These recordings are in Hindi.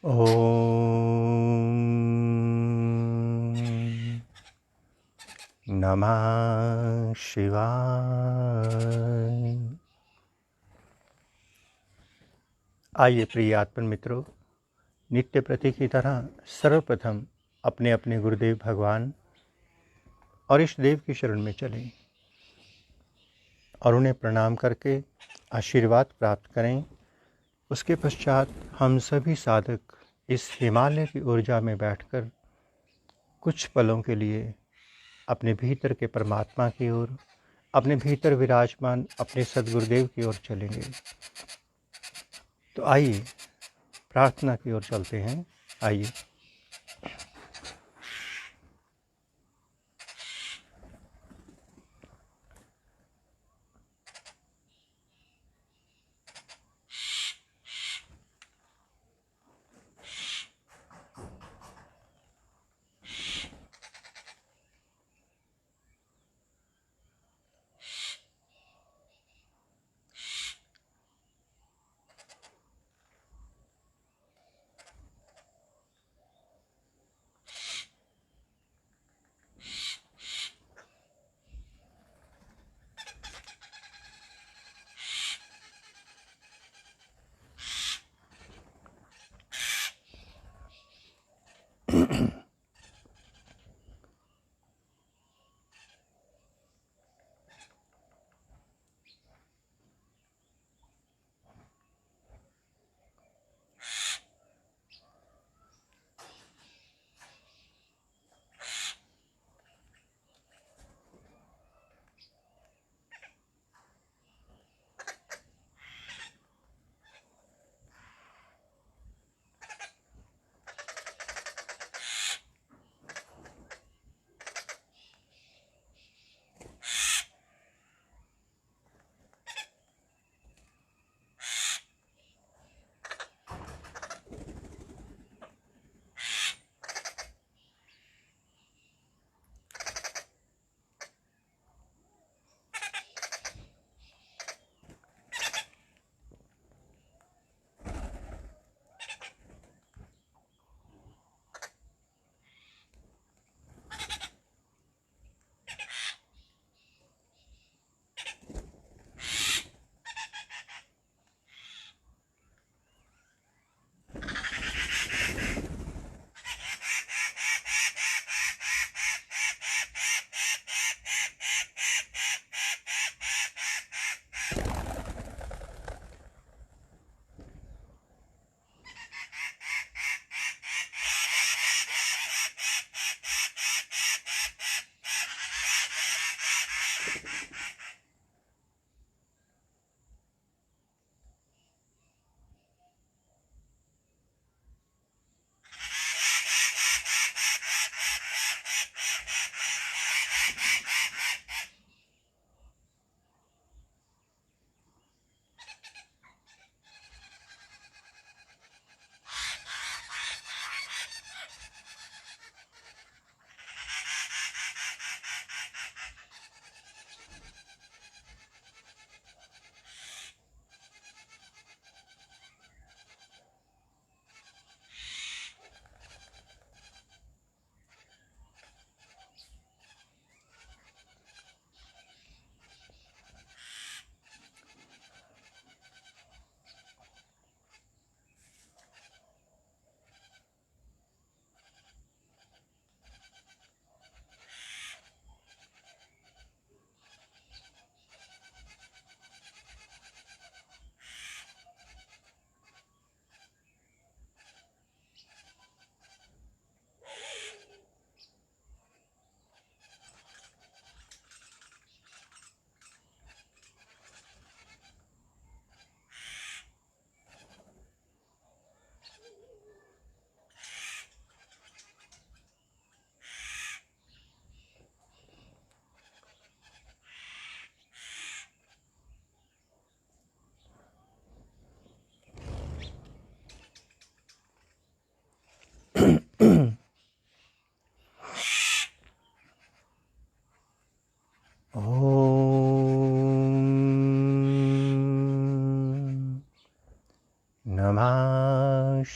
ॐ नमः शिवाय। आइए प्रिय आत्मन मित्रों, नित्य प्रति की तरह सर्वप्रथम अपने अपने गुरुदेव भगवान और इष्ट देव की शरण में चलें और उन्हें प्रणाम करके आशीर्वाद प्राप्त करें। उसके पश्चात हम सभी साधक इस हिमालय की ऊर्जा में बैठकर कुछ पलों के लिए अपने भीतर के परमात्मा की ओर, अपने भीतर विराजमान अपने सद्गुरुदेव की ओर चलेंगे। तो आइए प्रार्थना की ओर चलते हैं। आइए।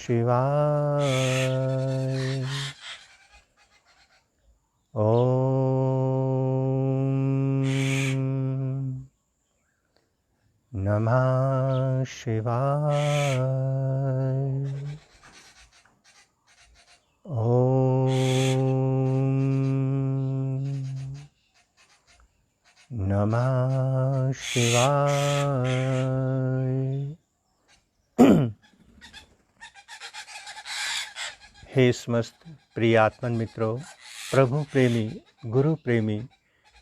शिवाय। ओम नमः शिवाय। ओम नमः शिवाय। हे समस्त प्रिय आत्मन मित्रों, प्रभु प्रेमी, गुरु प्रेमी,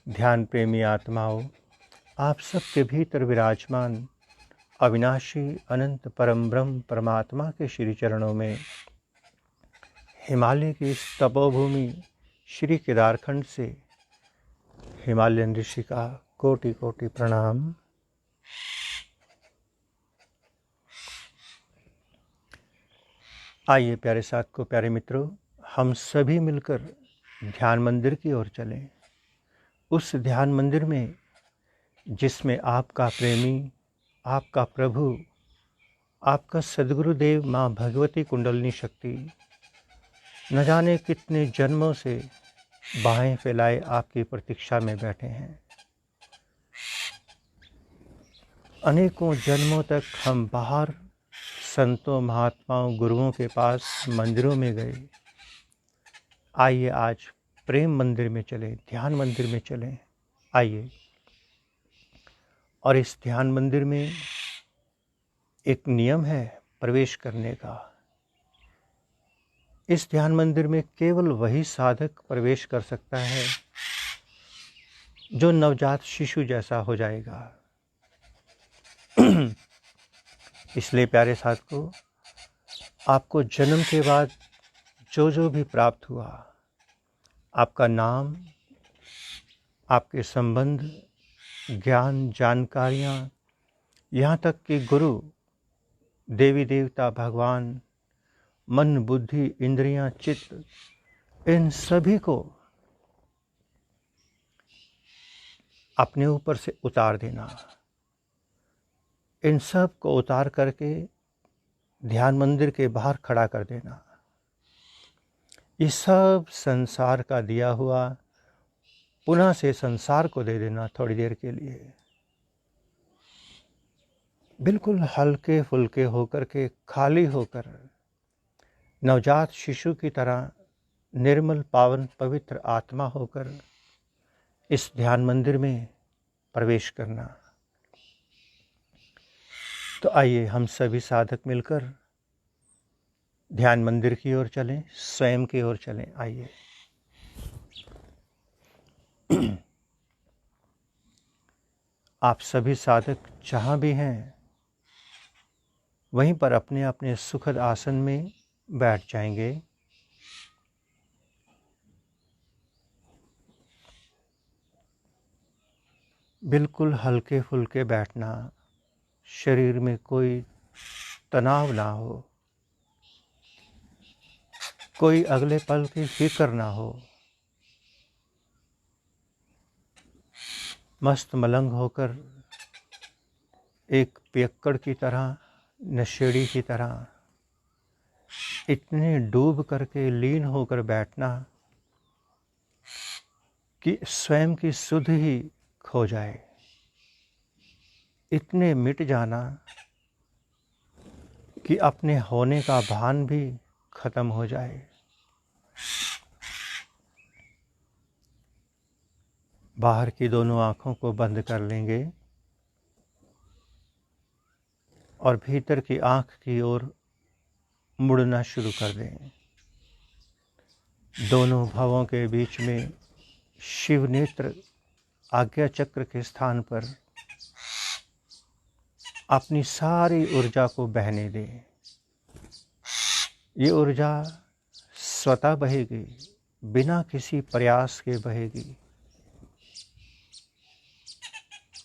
ध्यान प्रेमी आत्माओं, आप सबके भीतर विराजमान अविनाशी अनंत परम ब्रह्म परमात्मा के श्री चरणों में हिमालय की इस तपोभूमि श्री केदारखंड से हिमालयन ऋषि का कोटि कोटि प्रणाम। आइए प्यारे साथियों, प्यारे मित्रों, हम सभी मिलकर ध्यान मंदिर की ओर चलें। उस ध्यान मंदिर में जिसमें आपका प्रेमी, आपका प्रभु, आपका सद्गुरुदेव माँ भगवती कुंडलिनी शक्ति न जाने कितने जन्मों से बाहें फैलाए आपकी प्रतीक्षा में बैठे हैं। अनेकों जन्मों तक हम बाहर संतों, महात्माओं, गुरुओं के पास मंदिरों में गए। आइए आज प्रेम मंदिर में चलें, ध्यान मंदिर में चलें। आइए, और इस ध्यान मंदिर में एक नियम है प्रवेश करने का। इस ध्यान मंदिर में केवल वही साधक प्रवेश कर सकता है जो नवजात शिशु जैसा हो जाएगा। इसलिए प्यारे साथियों, आपको जन्म के बाद जो जो भी प्राप्त हुआ, आपका नाम, आपके संबंध, ज्ञान, जानकारियाँ, यहाँ तक कि गुरु, देवी देवता, भगवान, मन, बुद्धि, इंद्रियां, चित्त, इन सभी को अपने ऊपर से उतार देना। इन सब को उतार करके ध्यान मंदिर के बाहर खड़ा कर देना। ये सब संसार का दिया हुआ पुनः से संसार को दे देना थोड़ी देर के लिए। बिल्कुल हल्के फुल्के होकर के, खाली होकर, नवजात शिशु की तरह निर्मल, पावन, पवित्र आत्मा होकर इस ध्यान मंदिर में प्रवेश करना। तो आइए हम सभी साधक मिलकर ध्यान मंदिर की ओर चलें, स्वयं की ओर चलें। आइए। आप सभी साधक जहाँ भी हैं वहीं पर अपने अपने सुखद आसन में बैठ जाएंगे। बिल्कुल हल्के फुल्के बैठना, शरीर में कोई तनाव ना हो, कोई अगले पल की फिक्र ना हो। मस्त मलंग होकर, एक पियक्कड़ की तरह, नशेड़ी की तरह इतने डूब करके, लीन होकर बैठना कि स्वयं की सुध ही खो जाए। इतने मिट जाना कि अपने होने का भान भी खत्म हो जाए। बाहर की दोनों आँखों को बंद कर लेंगे और भीतर की आँख की ओर मुड़ना शुरू कर दें। दोनों भवों के बीच में शिव नेत्र आज्ञा चक्र के स्थान पर अपनी सारी ऊर्जा को बहने दें। ये ऊर्जा स्वतः बहेगी, बिना किसी प्रयास के बहेगी।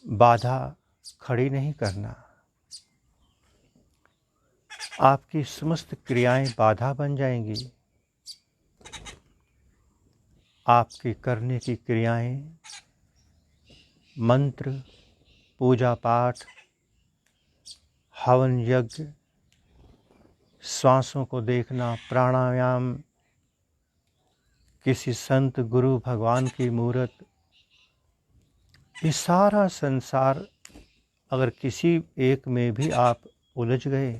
बाधा खड़ी नहीं करना। आपकी समस्त क्रियाएं बाधा बन जाएंगी। आपकी करने की क्रियाएं, मंत्र, पूजा पाठ, हवन यज्ञ, श्वासों को देखना, प्राणायाम, किसी संत गुरु भगवान की मूर्त, ये सारा संसार अगर किसी एक में भी आप उलझ गए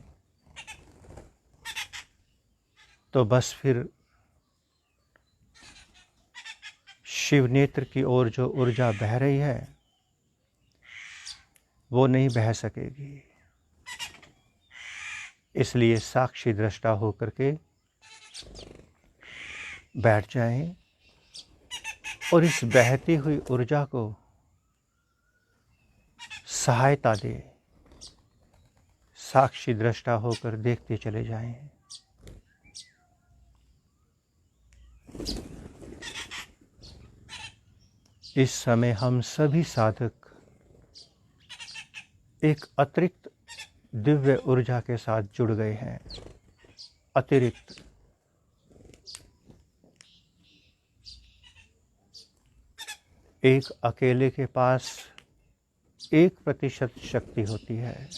तो बस फिर शिव नेत्र की ओर जो ऊर्जा बह रही है वो नहीं बह सकेगी। इसलिए साक्षी दृष्टा होकर के बैठ जाएं और इस बहती हुई ऊर्जा को सहायता दे, साक्षी दृष्टा होकर देखते चले जाएं। इस समय हम सभी साधक एक अतिरिक्त दिव्य ऊर्जा के साथ जुड़ गए हैं। अतिरिक्त एक अकेले के पास 1% शक्ति होती है।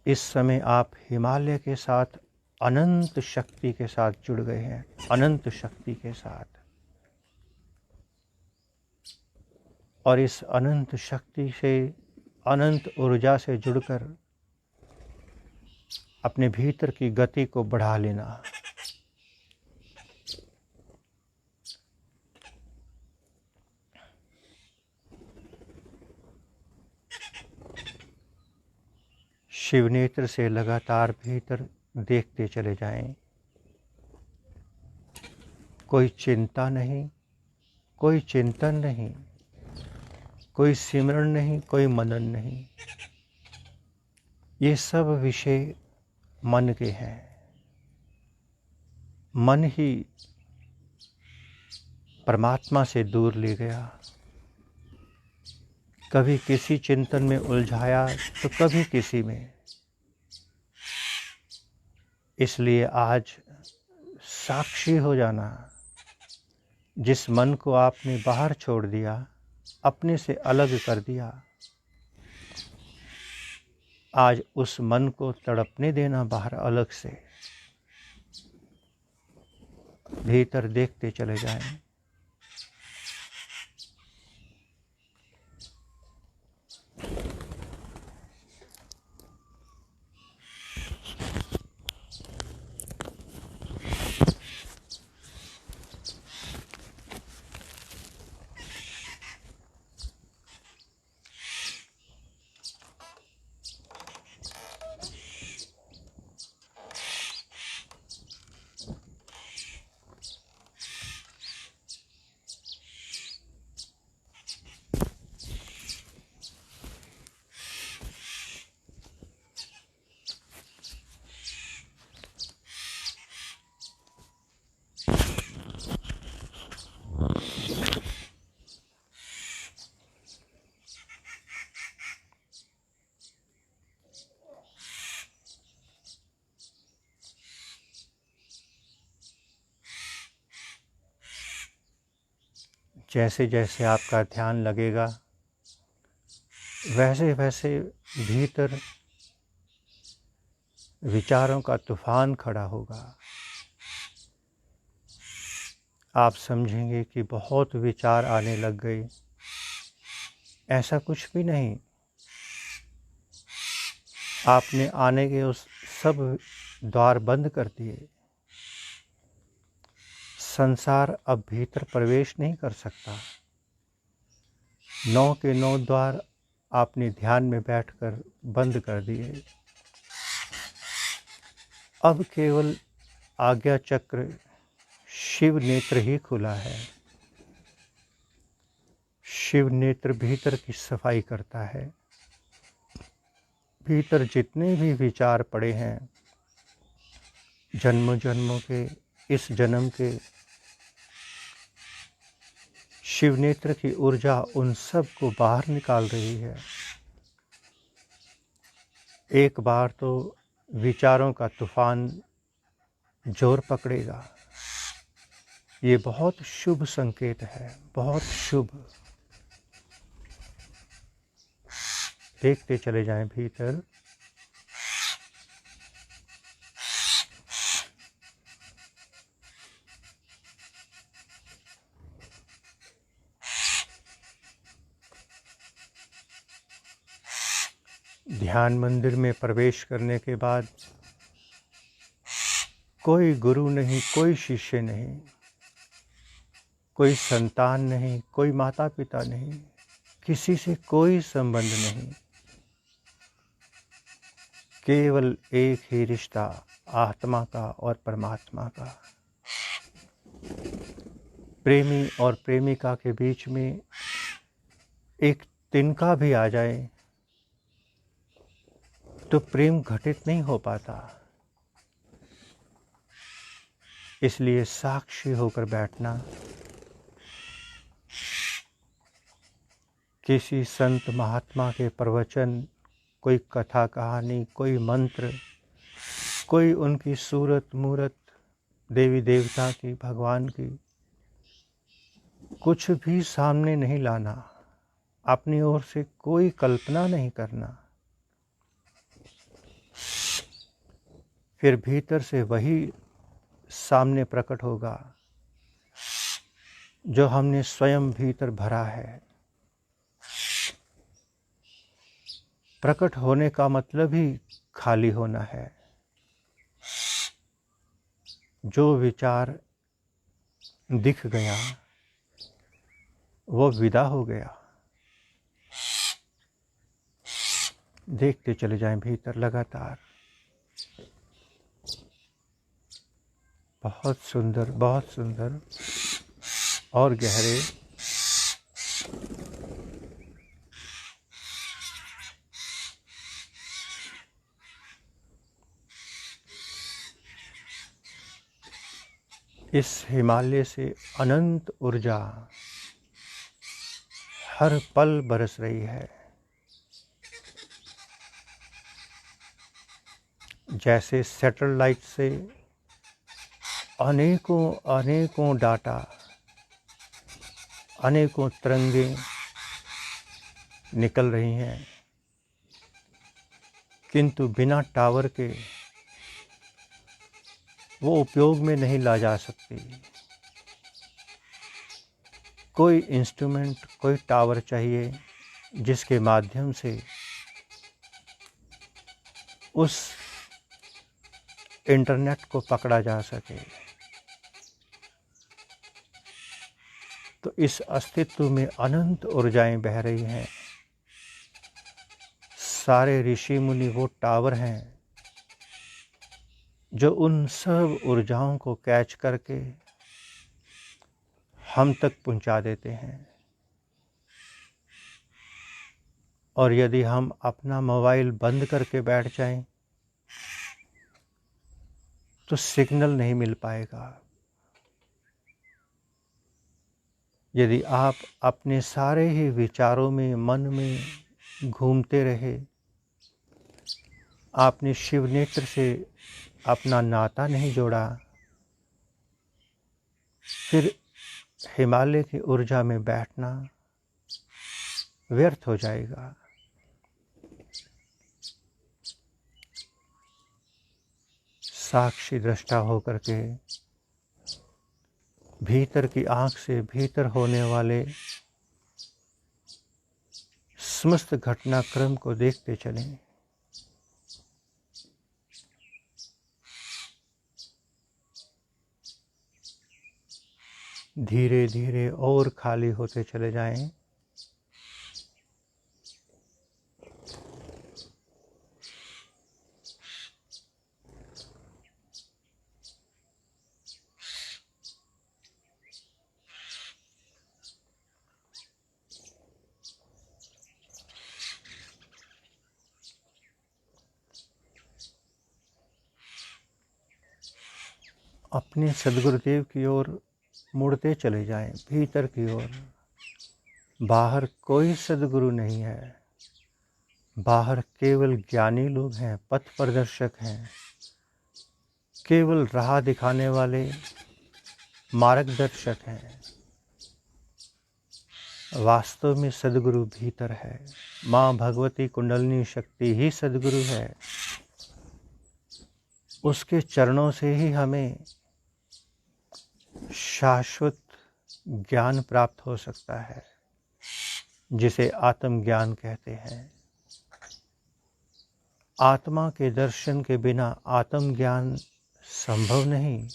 इस समय आप हिमालय के साथ अनंत शक्ति के साथ जुड़ गए हैं, अनंत शक्ति के साथ। और इस अनंत शक्ति से, अनंत ऊर्जा से जुड़कर अपने भीतर की गति को बढ़ा लेना। शिव नेत्र से लगातार भीतर देखते चले जाएं। कोई चिंता नहीं, कोई चिंतन नहीं, कोई सिमरण नहीं, कोई मनन नहीं। ये सब विषय मन के हैं। मन ही परमात्मा से दूर ले गया। कभी किसी चिंतन में उलझाया तो कभी किसी में। इसलिए आज साक्षी हो जाना। जिस मन को आपने बाहर छोड़ दिया, अपने से अलग कर दिया, आज उस मन को तड़पने देना बाहर अलग से। भीतर देखते चले जाएं। जैसे जैसे आपका ध्यान लगेगा वैसे वैसे भीतर विचारों का तूफान खड़ा होगा। आप समझेंगे कि बहुत विचार आने लग गए। ऐसा कुछ भी नहीं। आपने आने के उस सब द्वार बंद कर दिए। संसार अब भीतर प्रवेश नहीं कर सकता। 9 के 9 द्वार आपने ध्यान में बैठकर बंद कर दिए। अब केवल आज्ञा चक्र शिव नेत्र ही खुला है। शिव नेत्र भीतर की सफाई करता है। भीतर जितने भी विचार पड़े हैं, जन्मों जन्मों के, इस जन्म के, शिव नेत्र की ऊर्जा उन सब को बाहर निकाल रही है। एक बार तो विचारों का तूफान जोर पकड़ेगा। ये बहुत शुभ संकेत है, बहुत शुभ। देखते चले जाएं भीतर। ध्यान मंदिर में प्रवेश करने के बाद कोई गुरु नहीं, कोई शिष्य नहीं, कोई संतान नहीं, कोई माता पिता नहीं, किसी से कोई संबंध नहीं, केवल एक ही रिश्ता आत्मा का और परमात्मा का। प्रेमी और प्रेमिका के बीच में एक तिनका भी आ जाए तो प्रेम घटित नहीं हो पाता। इसलिए साक्षी होकर बैठना, किसी संत महात्मा के प्रवचन, कोई कथा कहानी, कोई मंत्र, कोई उनकी सूरत मूरत, देवी देवता की, भगवान की, कुछ भी सामने नहीं लाना, अपनी ओर से कोई कल्पना नहीं करना। फिर भीतर से वही सामने प्रकट होगा जो हमने स्वयं भीतर भरा है। प्रकट होने का मतलब ही खाली होना है। जो विचार दिख गया वो विदा हो गया। देखते चले जाएं भीतर लगातार। बहुत सुंदर, बहुत सुंदर और गहरे। इस हिमालय से अनंत ऊर्जा हर पल बरस रही है। जैसे सैटेलाइट से अनेकों अनेकों डाटा, अनेकों तरंगे निकल रही हैं, किंतु बिना टावर के वो उपयोग में नहीं ला जा सकती। कोई इंस्ट्रूमेंट, कोई टावर चाहिए जिसके माध्यम से उस इंटरनेट को पकड़ा जा सके। तो इस अस्तित्व में अनंत ऊर्जाएं बह रही हैं। सारे ऋषि मुनि वो टावर हैं जो उन सब ऊर्जाओं को कैच करके हम तक पहुंचा देते हैं। और यदि हम अपना मोबाइल बंद करके बैठ जाएं तो सिग्नल नहीं मिल पाएगा। यदि आप अपने सारे ही विचारों में, मन में घूमते रहे, आपने शिव नेत्र से अपना नाता नहीं जोड़ा, फिर हिमालय की ऊर्जा में बैठना व्यर्थ हो जाएगा। साक्षी दृष्टा होकर के भीतर की आंख से भीतर होने वाले समस्त घटनाक्रम को देखते चलें। धीरे धीरे और खाली होते चले जाएं। अपने सद्गुरुदेव की ओर मुड़ते चले जाएं, भीतर की ओर। बाहर कोई सद्गुरु नहीं है। बाहर केवल ज्ञानी लोग हैं, पथ प्रदर्शक हैं, केवल राह दिखाने वाले मार्गदर्शक हैं। वास्तव में सद्गुरु भीतर है। माँ भगवती कुंडलिनी शक्ति ही सद्गुरु है। उसके चरणों से ही हमें शाश्वत ज्ञान प्राप्त हो सकता है, जिसे आत्मज्ञान कहते हैं। आत्मा के दर्शन के बिना आत्मज्ञान संभव नहीं।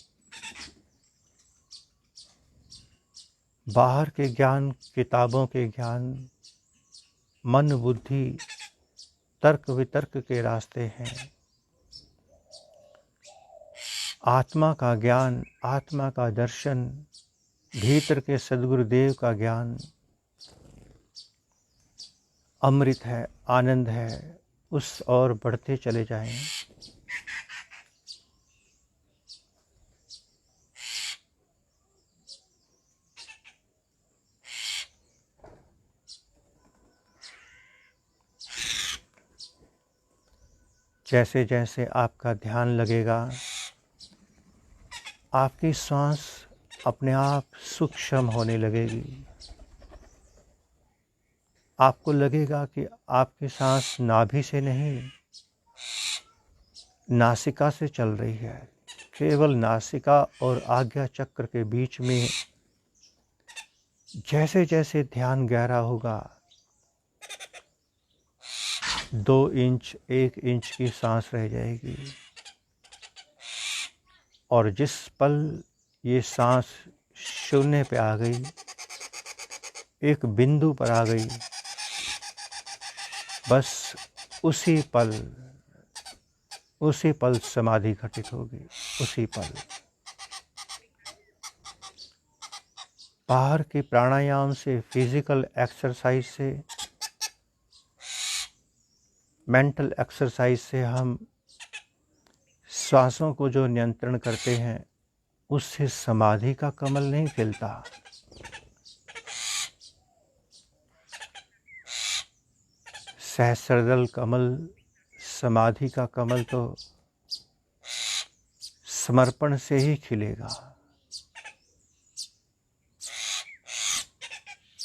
बाहर के ज्ञान, किताबों के ज्ञान, मन बुद्धि तर्क वितर्क के रास्ते हैं। आत्मा का ज्ञान, आत्मा का दर्शन, भीतर के सद्गुरुदेव का ज्ञान अमृत है, आनंद है, उस और बढ़ते चले जाएं। जैसे जैसे आपका ध्यान लगेगा, आपकी सांस अपने आप सूक्ष्म होने लगेगी। आपको लगेगा कि आपकी सांस नाभि से नहीं, नासिका से चल रही है। केवल नासिका और आज्ञा चक्र के बीच में जैसे जैसे ध्यान गहरा होगा, 2 इंच 1 इंच की सांस रह जाएगी। और जिस पल ये सांस शून्य पे आ गई, एक बिंदु पर आ गई, बस उसी पल समाधि घटित होगी। उसी पल बाहर के प्राणायाम से, फिजिकल एक्सरसाइज से, मेंटल एक्सरसाइज से हम श्वासों को जो नियंत्रण करते हैं, उससे समाधि का कमल नहीं खिलता। सहस्रदल कमल, समाधि का कमल तो समर्पण से ही खिलेगा।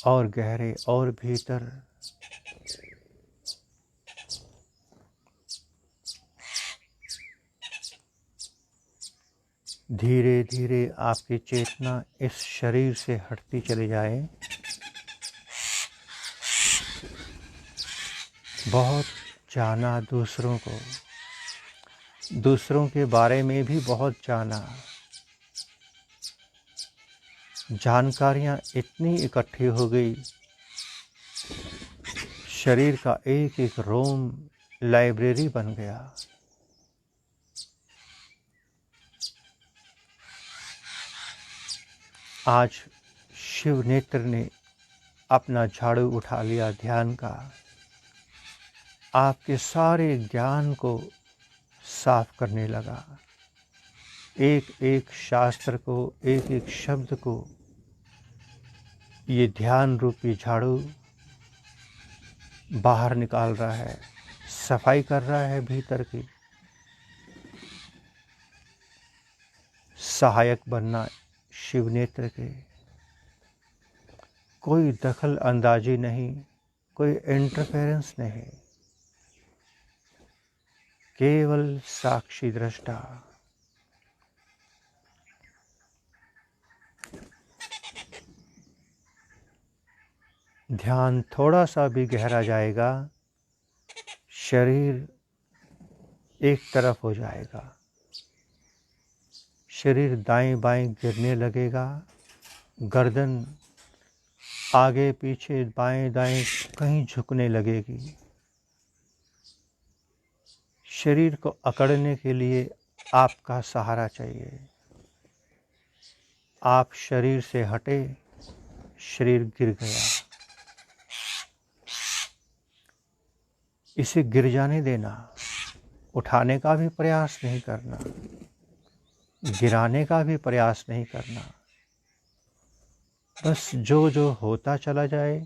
और गहरे और भीतर धीरे धीरे आपकी चेतना इस शरीर से हटती चली जाए। बहुत जाना दूसरों को, दूसरों के बारे में भी बहुत जाना। जानकारियाँ इतनी इकट्ठी हो गई, शरीर का एक एक रोम लाइब्रेरी बन गया। आज शिव नेत्र ने अपना झाड़ू उठा लिया ध्यान का, आपके सारे ज्ञान को साफ करने लगा। एक एक शास्त्र को, एक एक शब्द को ये ध्यान रूपी झाड़ू बाहर निकाल रहा है, सफाई कर रहा है भीतर की। सहायक बनना शिव नेत्र के, कोई दखल अंदाजी नहीं, कोई इंटरफेरेंस नहीं, केवल साक्षी दृष्टा। ध्यान थोड़ा सा भी गहरा जाएगा, शरीर एक तरफ हो जाएगा, शरीर दाएं बाएं गिरने लगेगा, गर्दन आगे पीछे बाएं दाएं कहीं झुकने लगेगी। शरीर को अकड़ने के लिए आपका सहारा चाहिए। आप शरीर से हटे, शरीर गिर गया, इसे गिर जाने देना। उठाने का भी प्रयास नहीं करना, गिराने का भी प्रयास नहीं करना। बस जो जो होता चला जाए,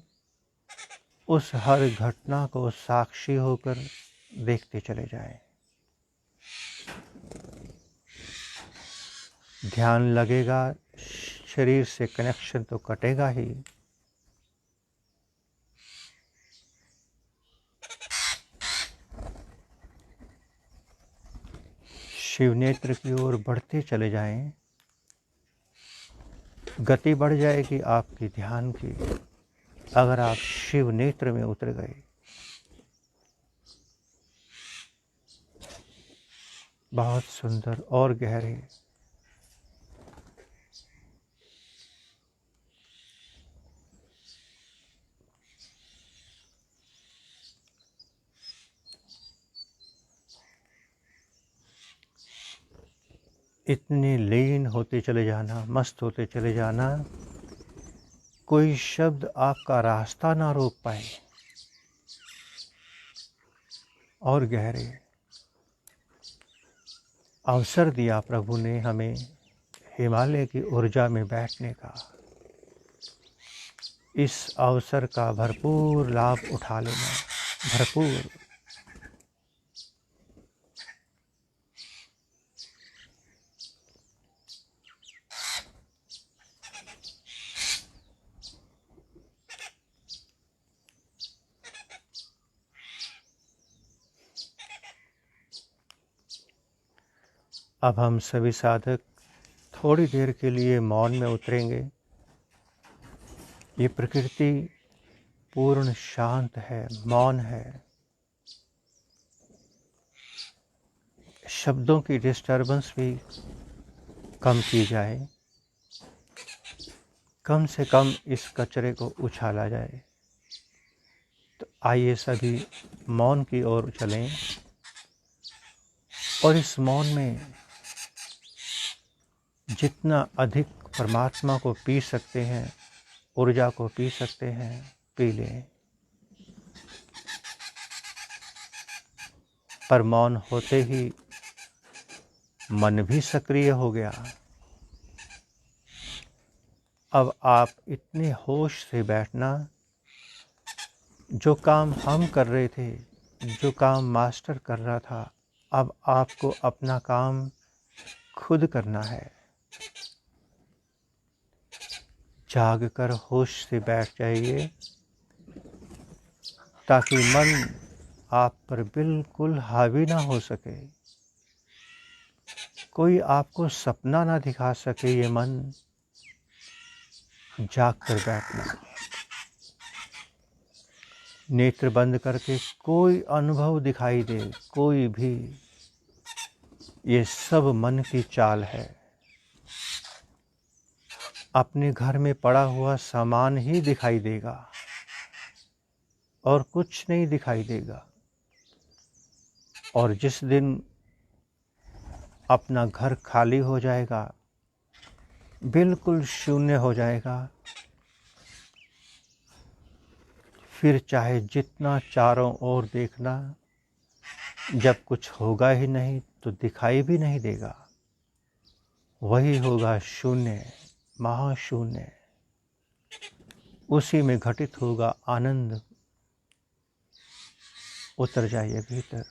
उस हर घटना को साक्षी होकर देखते चले जाएं। ध्यान लगेगा, शरीर से कनेक्शन तो कटेगा ही। शिव नेत्र की ओर बढ़ते चले जाएं। गति बढ़ जाएगी आपकी ध्यान की, अगर आप शिव नेत्र में उतर गए। बहुत सुंदर और गहरे। इतने लीन होते चले जाना, मस्त होते चले जाना, कोई शब्द आपका रास्ता ना रोक पाए। और गहरे अवसर दिया प्रभु ने हमें हिमालय की ऊर्जा में बैठने का। इस अवसर का भरपूर लाभ उठा लेना, भरपूर। अब हम सभी साधक थोड़ी देर के लिए मौन में उतरेंगे। ये प्रकृति पूर्ण शांत है, मौन है। शब्दों की डिस्टर्बेंस भी कम की जाए, कम से कम इस कचरे को उछाला जाए। तो आइए सभी मौन की ओर चलें और इस मौन में जितना अधिक परमात्मा को पी सकते हैं, ऊर्जा को पी सकते हैं, पी लें। पर मौन होते ही मन भी सक्रिय हो गया। अब आप इतने होश से बैठना, जो काम हम कर रहे थे, जो काम मास्टर कर रहा था, अब आपको अपना काम खुद करना है। जाग कर होश से बैठ जाइए ताकि मन आप पर बिल्कुल हावी ना हो सके। कोई आपको सपना ना दिखा सके। ये मन जाग कर बैठना, नेत्र बंद करके कोई अनुभव दिखाई दे, कोई भी, ये सब मन की चाल है। अपने घर में पड़ा हुआ सामान ही दिखाई देगा और कुछ नहीं दिखाई देगा। और जिस दिन अपना घर खाली हो जाएगा, बिल्कुल शून्य हो जाएगा, फिर चाहे जितना चारों ओर देखना, जब कुछ होगा ही नहीं तो दिखाई भी नहीं देगा। वही होगा शून्य, महाशून्य। उसी में घटित होगा आनंद। उतर जाइए भीतर।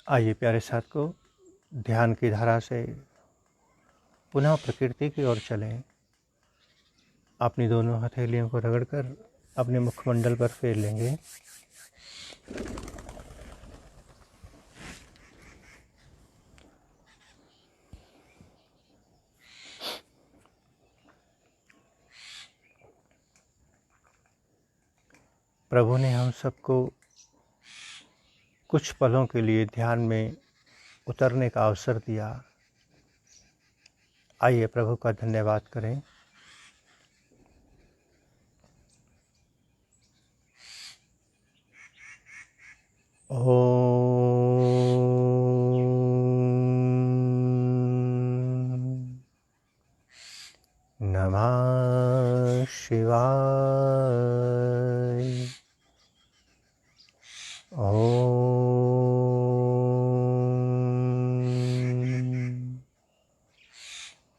आइए प्यारे साथ को ध्यान की धारा से पुनः प्रकृति की ओर चलें। अपनी दोनों हथेलियों को रगड़कर अपने मुखमंडल पर फेर लेंगे। प्रभु ने हम सबको कुछ पलों के लिए ध्यान में उतरने का अवसर दिया। आइए प्रभु का धन्यवाद करें। नमः शिवाय।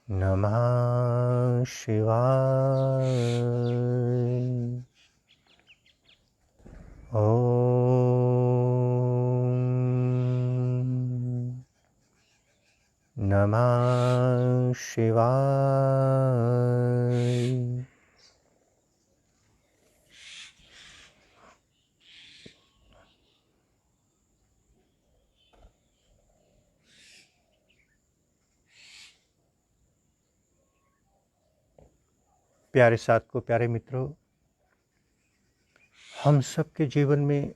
नमः शिवाय। नमः शिवाय। प्यारे साथ को, प्यारे मित्रों, हम सबके जीवन में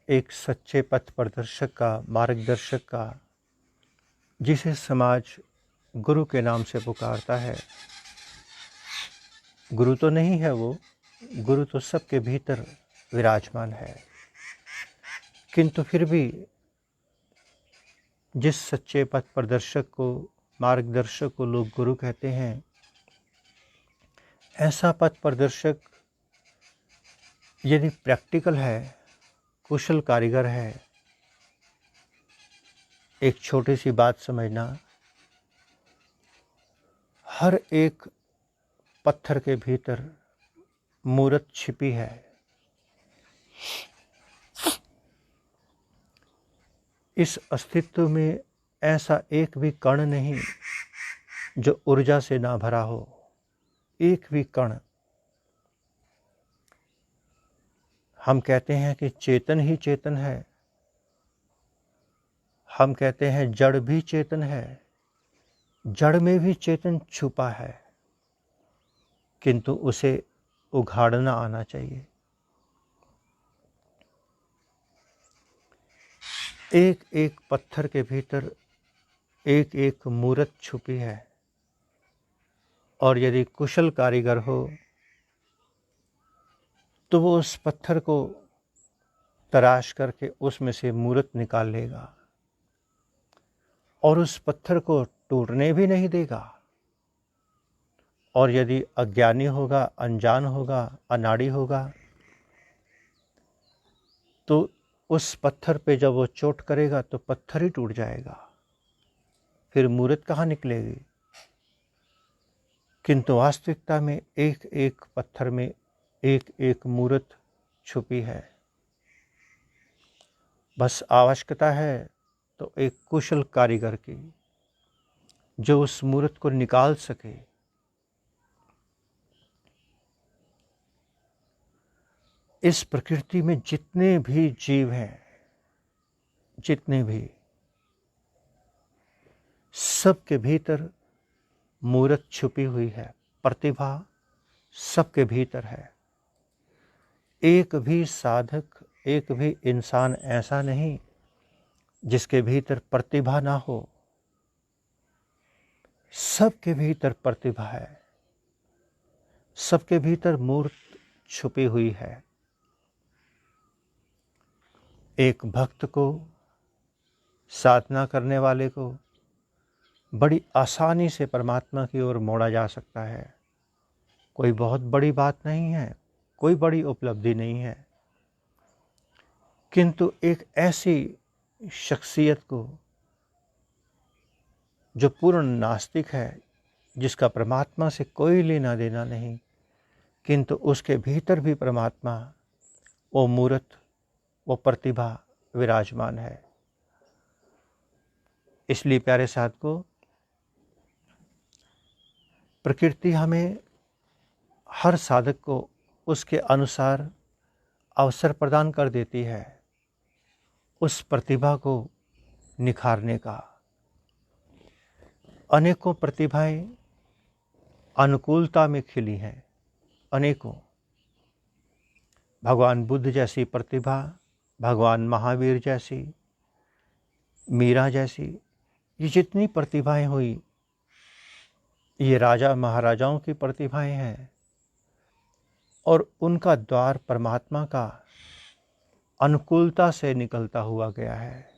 एक सच्चे पथ प्रदर्शक का, मार्गदर्शक का, जिसे समाज गुरु के नाम से पुकारता है। गुरु तो नहीं है वो, गुरु तो सबके भीतर विराजमान है, किंतु फिर भी जिस सच्चे पथ प्रदर्शक को, मार्गदर्शक को लोग गुरु कहते हैं, ऐसा पथ प्रदर्शक यदि प्रैक्टिकल है, कुशल कारीगर है। एक छोटी सी बात समझना, हर एक पत्थर के भीतर मूरत छिपी है। इस अस्तित्व में ऐसा एक भी कण नहीं जो ऊर्जा से ना भरा हो, एक भी कण। हम कहते हैं कि चेतन ही चेतन है, हम कहते हैं जड़ भी चेतन है, जड़ में भी चेतन छुपा है, किंतु उसे उघाड़ना आना चाहिए। एक एक पत्थर के भीतर एक एक मूरत छुपी है, और यदि कुशल कारीगर हो तो वो उस पत्थर को तराश करके उसमें से मूरत निकाल लेगा और उस पत्थर को टूटने भी नहीं देगा। और यदि अज्ञानी होगा, अनजान होगा, अनाड़ी होगा, तो उस पत्थर पे जब वो चोट करेगा तो पत्थर ही टूट जाएगा, फिर मूरत कहाँ निकलेगी। किंतु वास्तविकता में एक एक पत्थर में एक एक मूरत छुपी है। बस आवश्यकता है तो एक कुशल कारीगर की, जो उस मूरत को निकाल सके। इस प्रकृति में जितने भी जीव हैं, जितने भी, सबके भीतर मूरत छुपी हुई है, प्रतिभा सबके भीतर है। एक भी साधक, एक भी इंसान ऐसा नहीं जिसके भीतर प्रतिभा ना हो। सबके भीतर प्रतिभा है, सबके भीतर मूर्त छुपी हुई है। एक भक्त को, साधना करने वाले को बड़ी आसानी से परमात्मा की ओर मोड़ा जा सकता है। कोई बहुत बड़ी बात नहीं है, कोई बड़ी उपलब्धि नहीं है, किंतु एक ऐसी शख्सियत को जो पूर्ण नास्तिक है, जिसका परमात्मा से कोई लेना देना नहीं, किंतु उसके भीतर भी परमात्मा, वो मूरत, वो प्रतिभा विराजमान है। इसलिए प्यारे साधकों, प्रकृति हमें, हर साधक को उसके अनुसार अवसर प्रदान कर देती है उस प्रतिभा को निखारने का। अनेकों प्रतिभाएं अनुकूलता में खिली हैं, अनेकों। भगवान बुद्ध जैसी प्रतिभा, भगवान महावीर जैसी, मीरा जैसी, ये जितनी प्रतिभाएं हुई, ये राजा महाराजाओं की प्रतिभाएं हैं और उनका द्वार परमात्मा का अनुकूलता से निकलता हुआ गया है।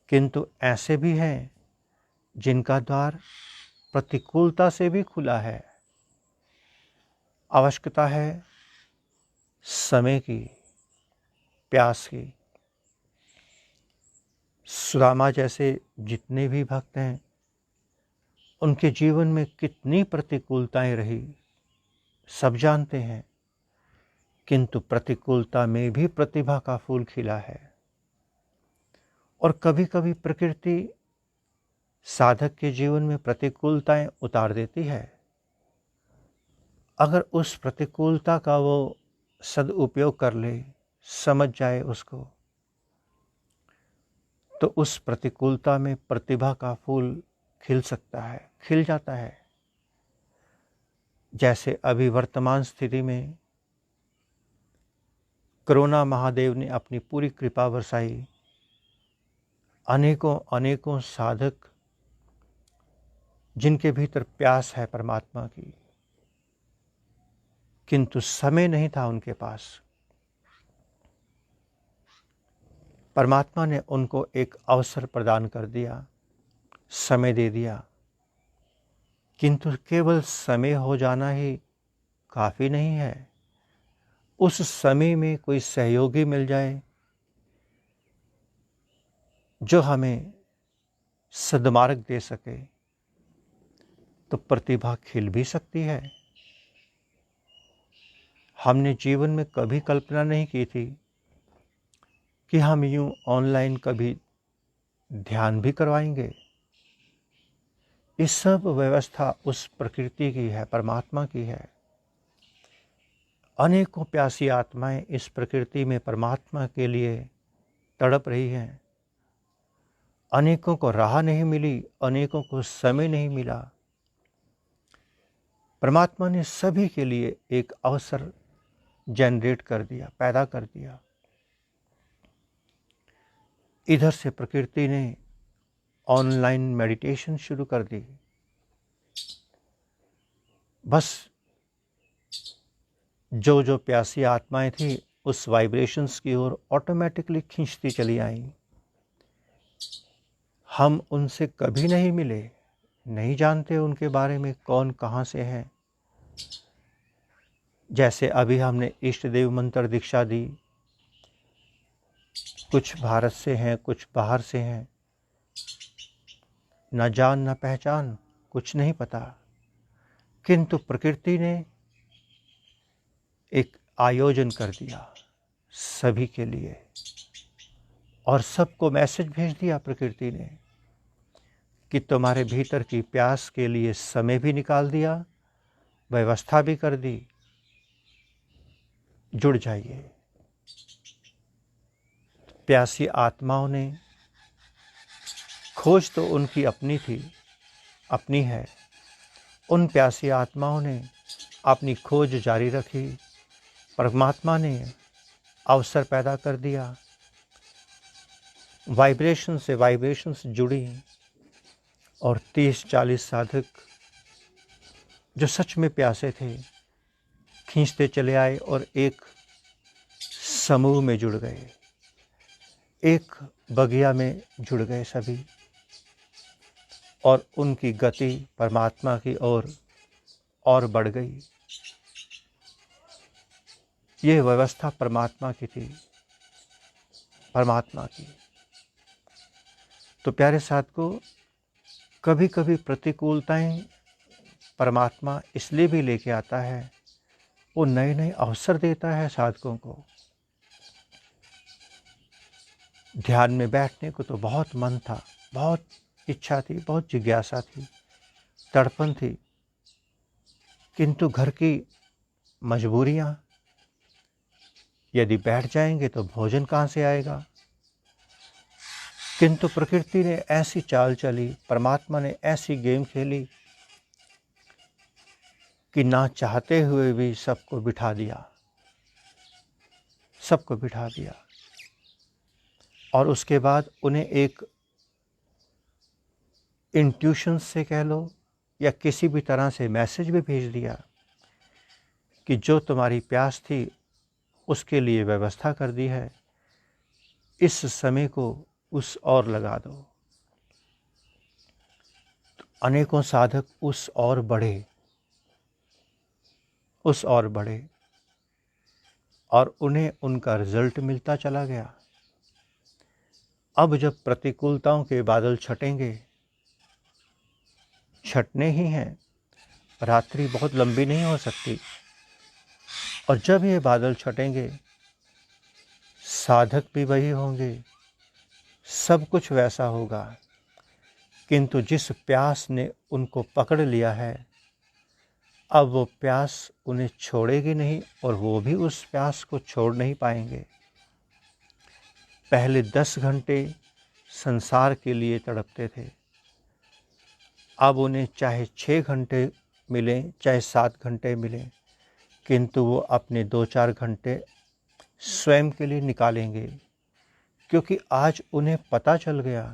किंतु ऐसे भी हैं जिनका द्वार प्रतिकूलता से भी खुला है। आवश्यकता है समय की, प्यास की। सुदामा जैसे जितने भी भक्त हैं, उनके जीवन में कितनी प्रतिकूलताएं रही सब जानते हैं, किंतु प्रतिकूलता में भी प्रतिभा का फूल खिला है। और कभी कभी प्रकृति साधक के जीवन में प्रतिकूलताएं उतार देती है। अगर उस प्रतिकूलता का वो सदुपयोग कर ले, समझ जाए उसको, तो उस प्रतिकूलता में प्रतिभा का फूल खिल सकता है, खिल जाता है। जैसे अभी वर्तमान स्थिति में कोरोना महादेव ने अपनी पूरी कृपा बरसाई, अनेकों अनेकों साधक जिनके भीतर प्यास है परमात्मा की, किंतु समय नहीं था उनके पास। परमात्मा ने उनको एक अवसर प्रदान कर दिया, समय दे दिया, किंतु केवल समय हो जाना ही काफ़ी नहीं है। उस समय में कोई सहयोगी मिल जाए जो हमें सद्मार्ग दे सके, तो प्रतिभा खिल भी सकती है। हमने जीवन में कभी कल्पना नहीं की थी कि हम यूं ऑनलाइन कभी ध्यान भी करवाएंगे। ये सब व्यवस्था उस प्रकृति की है, परमात्मा की है। अनेकों प्यासी आत्माएं इस प्रकृति में परमात्मा के लिए तड़प रही हैं। अनेकों को राह नहीं मिली, अनेकों को समय नहीं मिला। परमात्मा ने सभी के लिए एक अवसर जनरेट कर दिया, पैदा कर दिया। इधर से प्रकृति ने ऑनलाइन मेडिटेशन शुरू कर दी। बस जो जो प्यासी आत्माएं थी उस वाइब्रेशंस की ओर ऑटोमेटिकली खींचती चली आईं। हम उनसे कभी नहीं मिले, नहीं जानते उनके बारे में कौन कहाँ से है। जैसे अभी हमने इष्ट देव मंत्र दीक्षा दी, कुछ भारत से हैं, कुछ बाहर से हैं, न जान न पहचान, कुछ नहीं पता, किंतु प्रकृति ने एक आयोजन कर दिया सभी के लिए और सबको मैसेज भेज दिया प्रकृति ने कि तुम्हारे भीतर की प्यास के लिए समय भी निकाल दिया, व्यवस्था भी कर दी, जुड़ जाइए। प्यासी आत्माओं ने, खोज तो उनकी अपनी थी, अपनी है। उन प्यासी आत्माओं ने अपनी खोज जारी रखी। परमात्मा ने अवसर पैदा कर दिया, वाइब्रेशन से वाइब्रेशंस जुड़ी और 30-40 साधक जो सच में प्यासे थे खींचते चले आए और एक समूह में जुड़ गए, एक बगिया में जुड़ गए सभी, और उनकी गति परमात्मा की ओर और बढ़ गई। ये व्यवस्था परमात्मा की थी, परमात्मा की। तो प्यारे साधकों, कभी कभी प्रतिकूलताएं परमात्मा इसलिए भी लेके आता है, वो नए नए अवसर देता है साधकों को। ध्यान में बैठने को तो बहुत मन था, बहुत इच्छा थी, बहुत जिज्ञासा थी, तड़पन थी, किंतु घर की मजबूरियां, यदि बैठ जाएंगे तो भोजन कहाँ से आएगा। किंतु प्रकृति ने ऐसी चाल चली, परमात्मा ने ऐसी गेम खेली कि ना चाहते हुए भी सबको बिठा दिया, सबको बिठा दिया। और उसके बाद उन्हें एक इंट्यूशन से कह लो या किसी भी तरह से मैसेज भी भेज दिया कि जो तुम्हारी प्यास थी उसके लिए व्यवस्था कर दी है, इस समय को उस और लगा दो। तो अनेकों साधक उस और बढ़े, उस और बढ़े, और उन्हें उनका रिजल्ट मिलता चला गया। अब जब प्रतिकूलताओं के बादल छटेंगे, छटने ही हैं, रात्रि बहुत लंबी नहीं हो सकती, और जब ये बादल छटेंगे साधक भी वही होंगे, सब कुछ वैसा होगा। किंतु जिस प्यास ने उनको पकड़ लिया है, अब वो प्यास उन्हें छोड़ेगी नहीं और वो भी उस प्यास को छोड़ नहीं पाएंगे। पहले 10 घंटे संसार के लिए तड़पते थे, अब उन्हें चाहे 6 घंटे मिलें, चाहे 7 घंटे मिलें, किंतु वो अपने 2-4 घंटे स्वयं के लिए निकालेंगे, क्योंकि आज उन्हें पता चल गया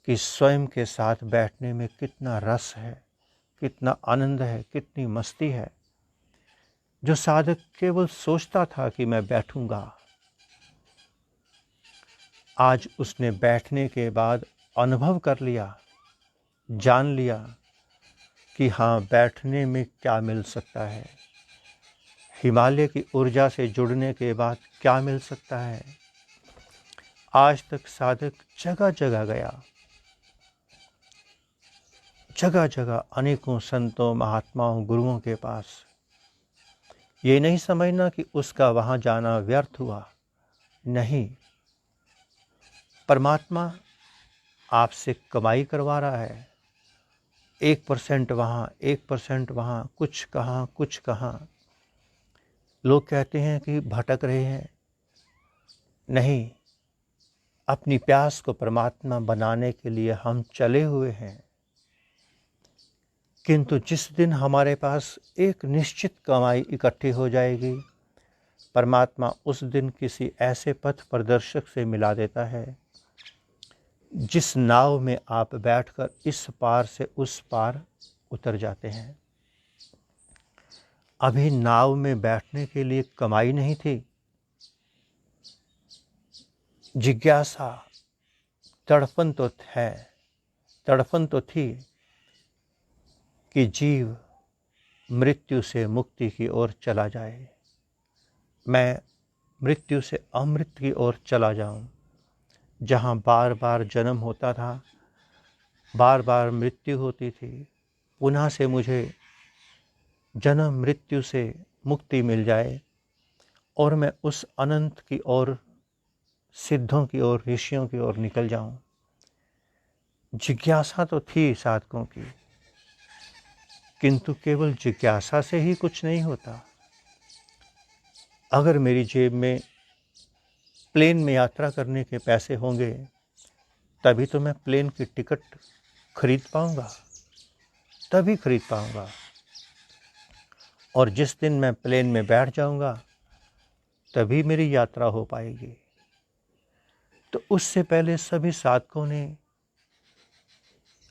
कि स्वयं के साथ बैठने में कितना रस है, कितना आनंद है, कितनी मस्ती है। जो साधक केवल सोचता था कि मैं बैठूंगा, आज उसने बैठने के बाद अनुभव कर लिया, जान लिया कि हाँ, बैठने में क्या मिल सकता है, हिमालय की ऊर्जा से जुड़ने के बाद क्या मिल सकता है। आज तक साधक जगह जगह गया, जगह जगह अनेकों संतों, महात्माओं, गुरुओं के पास। ये नहीं समझना कि उसका वहाँ जाना व्यर्थ हुआ, नहीं, परमात्मा आपसे कमाई करवा रहा है। 1% वहाँ, 1% वहाँ, कुछ कहाँ, कुछ कहाँ। लोग कहते हैं कि भटक रहे हैं, नहीं, अपनी प्यास को परमात्मा बनाने के लिए हम चले हुए हैं। किंतु जिस दिन हमारे पास एक निश्चित कमाई इकट्ठी हो जाएगी, परमात्मा उस दिन किसी ऐसे पथ प्रदर्शक से मिला देता है जिस नाव में आप बैठकर इस पार से उस पार उतर जाते हैं। अभी नाव में बैठने के लिए कमाई नहीं थी, जिज्ञासा, तड़पन तो है, तड़पन तो थी कि जीव मृत्यु से मुक्ति की ओर चला जाए, मैं मृत्यु से अमृत की ओर चला जाऊं, जहां बार बार जन्म होता था, बार बार मृत्यु होती थी, पुनः से मुझे जन्म मृत्यु से मुक्ति मिल जाए और मैं उस अनंत की ओर, सिद्धों की ओर, ऋषियों की ओर निकल जाऊं। जिज्ञासा तो थी साधकों की, किंतु केवल जिज्ञासा से ही कुछ नहीं होता। अगर मेरी जेब में प्लेन में यात्रा करने के पैसे होंगे, तभी तो मैं प्लेन की टिकट खरीद पाऊंगा, तभी खरीद पाऊंगा। और जिस दिन मैं प्लेन में बैठ जाऊंगा, तभी मेरी यात्रा हो पाएगी। तो उससे पहले सभी साधकों ने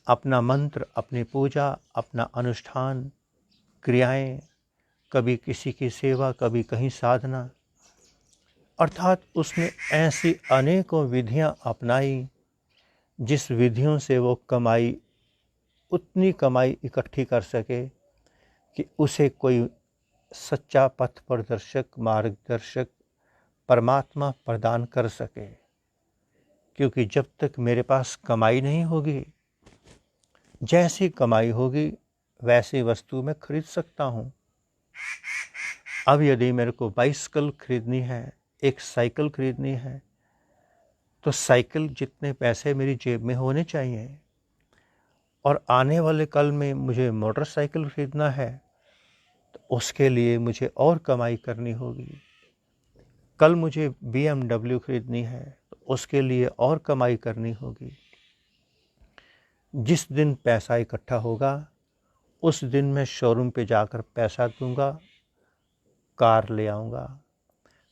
अपना मंत्र, अपनी पूजा, अपना अनुष्ठान, क्रियाएं, कभी किसी की सेवा, कभी कहीं साधना, अर्थात उसने ऐसी अनेकों विधियां अपनाई जिस विधियों से वो कमाई, उतनी कमाई इकट्ठी कर सके कि उसे कोई सच्चा पथ प्रदर्शक, मार्गदर्शक परमात्मा प्रदान कर सके। क्योंकि जब तक मेरे पास कमाई नहीं होगी, जैसी कमाई होगी वैसी वस्तु मैं खरीद सकता हूँ। अब यदि मेरे को बाइसिकल खरीदनी है, एक साइकिल खरीदनी है, तो साइकिल जितने पैसे मेरी जेब में होने चाहिए, और आने वाले कल में मुझे मोटरसाइकिल खरीदना है तो उसके लिए मुझे और कमाई करनी होगी। कल मुझे BMW खरीदनी है तो उसके लिए और कमाई करनी होगी। जिस दिन पैसा इकट्ठा होगा उस दिन मैं शोरूम पे जाकर पैसा दूंगा, कार ले आऊँगा,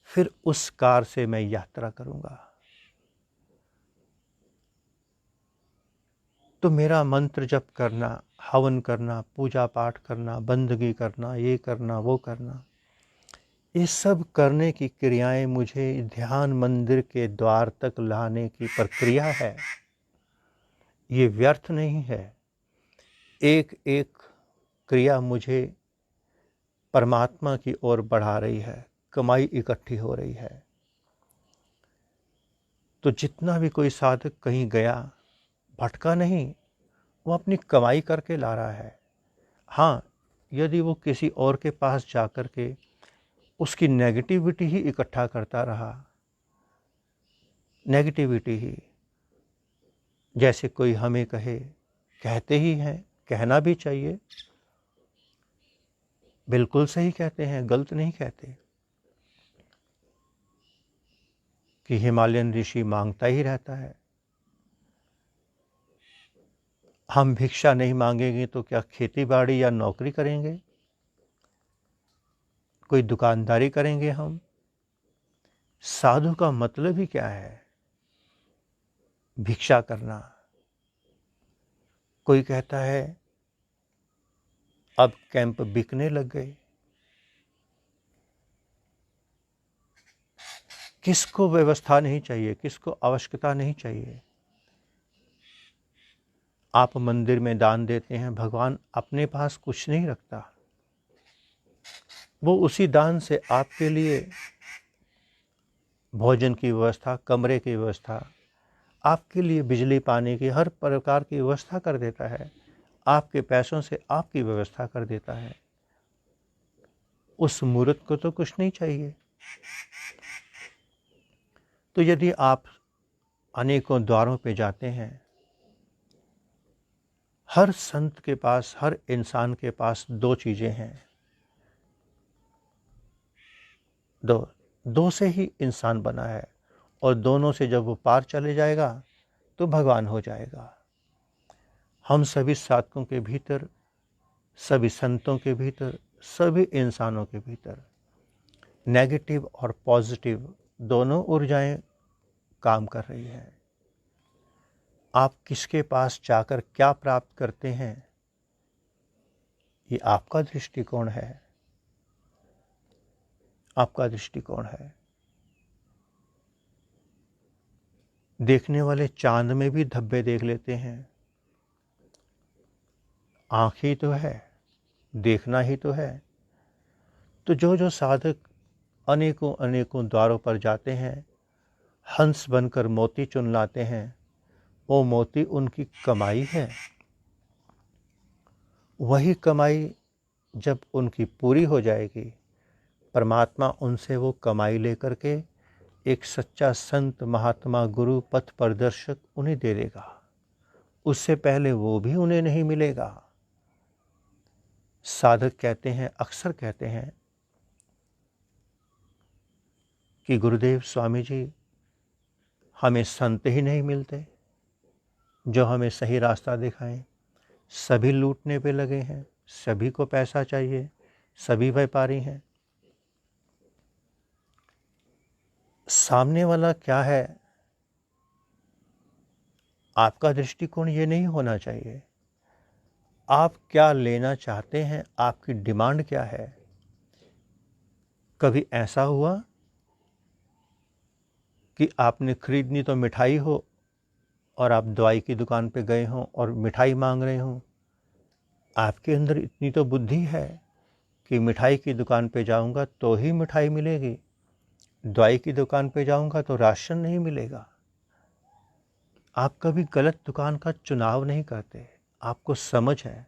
फिर उस कार से मैं यात्रा करूँगा। तो मेरा मंत्र जप करना, हवन करना, पूजा पाठ करना, बंदगी करना, ये करना, वो करना, ये सब करने की क्रियाएं मुझे ध्यान मंदिर के द्वार तक लाने की प्रक्रिया है। ये व्यर्थ नहीं है। एक एक क्रिया मुझे परमात्मा की ओर बढ़ा रही है, कमाई इकट्ठी हो रही है। तो जितना भी कोई साधक कहीं गया, भटका नहीं, वो अपनी कमाई करके ला रहा है। हाँ, यदि वो किसी और के पास जाकर के उसकी नेगेटिविटी ही इकट्ठा करता रहा, नेगेटिविटी ही, जैसे कोई हमें कहे, कहते ही हैं, कहना भी चाहिए, बिल्कुल सही कहते हैं, गलत नहीं कहते, कि हिमालयन ऋषि मांगता ही रहता है। हम भिक्षा नहीं मांगेंगे तो क्या खेती बाड़ी या नौकरी करेंगे? कोई दुकानदारी करेंगे हम? साधु का मतलब ही क्या है? भिक्षा करना। कोई कहता है अब कैंप बिकने लग गए। किसको व्यवस्था नहीं चाहिए, किसको आवश्यकता नहीं चाहिए? आप मंदिर में दान देते हैं, भगवान अपने पास कुछ नहीं रखता, वो उसी दान से आपके लिए भोजन की व्यवस्था, कमरे की व्यवस्था, आपके लिए बिजली पानी की हर प्रकार की व्यवस्था कर देता है। आपके पैसों से आपकी व्यवस्था कर देता है। उस मूर्त को तो कुछ नहीं चाहिए। तो यदि आप अनेकों द्वारों पे जाते हैं, हर संत के पास, हर इंसान के पास दो चीज़ें हैं। दो से ही इंसान बना है, और दोनों से जब वो पार चले जाएगा तो भगवान हो जाएगा। हम सभी साधकों के भीतर, सभी संतों के भीतर, सभी इंसानों के भीतर नेगेटिव और पॉजिटिव दोनों ऊर्जाएं काम कर रही है। आप किसके पास जाकर क्या प्राप्त करते हैं, ये आपका दृष्टिकोण है, आपका दृष्टिकोण है। देखने वाले चांद में भी धब्बे देख लेते हैं। आँख ही तो है, देखना ही तो है। तो जो साधक अनेकों अनेकों द्वारों पर जाते हैं, हंस बनकर मोती चुन लाते हैं, वो मोती उनकी कमाई है। वही कमाई जब उनकी पूरी हो जाएगी, परमात्मा उनसे वो कमाई लेकर के एक सच्चा संत, महात्मा, गुरु, पथ प्रदर्शक उन्हें दे देगा। उससे पहले वो भी उन्हें नहीं मिलेगा। साधक कहते हैं, अक्सर कहते हैं कि गुरुदेव, स्वामी जी, हमें संत ही नहीं मिलते जो हमें सही रास्ता दिखाएं। सभी लूटने पे लगे हैं, सभी को पैसा चाहिए, सभी व्यापारी हैं। सामने वाला क्या है, आपका दृष्टिकोण ये नहीं होना चाहिए। आप क्या लेना चाहते हैं, आपकी डिमांड क्या है? कभी ऐसा हुआ कि आपने खरीदनी तो मिठाई हो और आप दवाई की दुकान पे गए हों और मिठाई मांग रहे हों? आपके अंदर इतनी तो बुद्धि है कि मिठाई की दुकान पे जाऊंगा तो ही मिठाई मिलेगी, दवाई की दुकान पे जाऊंगा तो राशन नहीं मिलेगा। आप कभी गलत दुकान का चुनाव नहीं करते, आपको समझ है।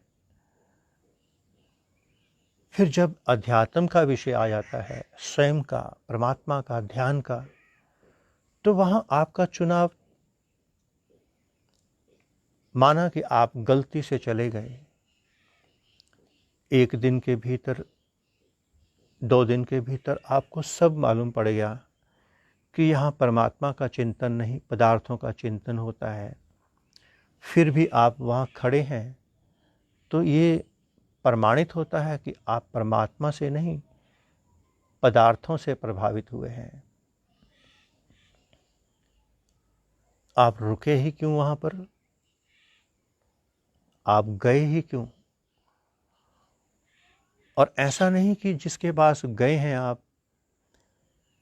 फिर जब अध्यात्म का विषय आ जाता है, स्वयं का, परमात्मा का, ध्यान का, तो वहाँ आपका चुनाव माना कि आप गलती से चले गए, 1 दिन के भीतर, 2 दिन के भीतर आपको सब मालूम पड़ गया कि यहाँ परमात्मा का चिंतन नहीं, पदार्थों का चिंतन होता है, फिर भी आप वहाँ खड़े हैं, तो ये प्रमाणित होता है कि आप परमात्मा से नहीं, पदार्थों से प्रभावित हुए हैं। आप रुके ही क्यों वहाँ पर? आप गए ही क्यों? और ऐसा नहीं कि जिसके पास गए हैं आप,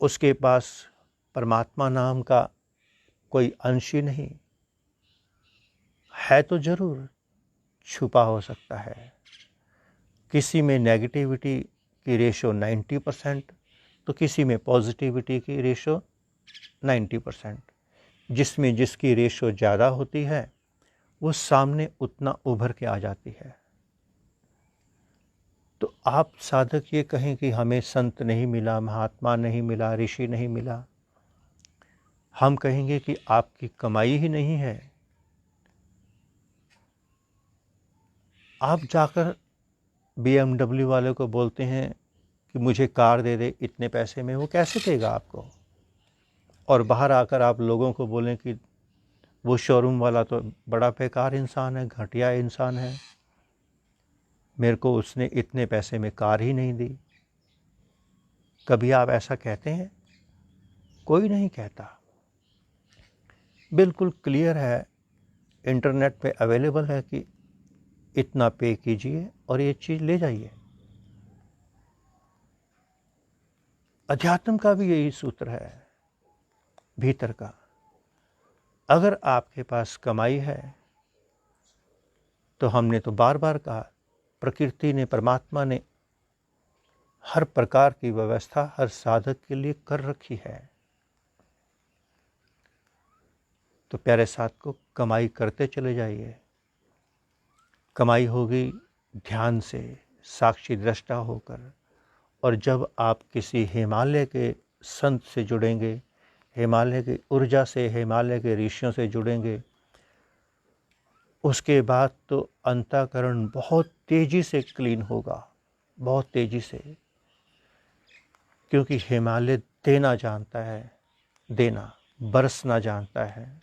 उसके पास परमात्मा नाम का कोई अंश ही नहीं है। तो जरूर छुपा हो सकता है। किसी में नेगेटिविटी की रेशो 90%, तो किसी में पॉजिटिविटी की रेशो 90%। जिसमें जिसकी रेशो ज़्यादा होती है वो सामने उतना उभर के आ जाती है। तो आप साधक ये कहें कि हमें संत नहीं मिला, महात्मा नहीं मिला, ऋषि नहीं मिला, हम कहेंगे कि आपकी कमाई ही नहीं है। आप जाकर BMW वाले को बोलते हैं कि मुझे कार दे दे इतने पैसे में, वो कैसे देगा आपको? और बाहर आकर आप लोगों को बोलें कि वो शोरूम वाला तो बड़ा बेकार इंसान है, घटिया इंसान है, मेरे को उसने इतने पैसे में कार ही नहीं दी। कभी आप ऐसा कहते हैं? कोई नहीं कहता। बिल्कुल क्लियर है, इंटरनेट पे अवेलेबल है कि इतना पे कीजिए और ये चीज़ ले जाइए। अध्यात्म का भी यही सूत्र है भीतर का। अगर आपके पास कमाई है, तो हमने तो बार बार कहा, प्रकृति ने, परमात्मा ने हर प्रकार की व्यवस्था हर साधक के लिए कर रखी है। तो प्यारे साथ को कमाई करते चले जाइए। कमाई होगी ध्यान से, साक्षी दृष्टा होकर। और जब आप किसी हिमालय के संत से जुड़ेंगे, हिमालय की ऊर्जा से, हिमालय के ऋषियों से जुड़ेंगे, उसके बाद तो अंतःकरण बहुत तेजी से क्लीन होगा, बहुत तेजी से। क्योंकि हिमालय देना जानता है, देना, बरसना जानता है।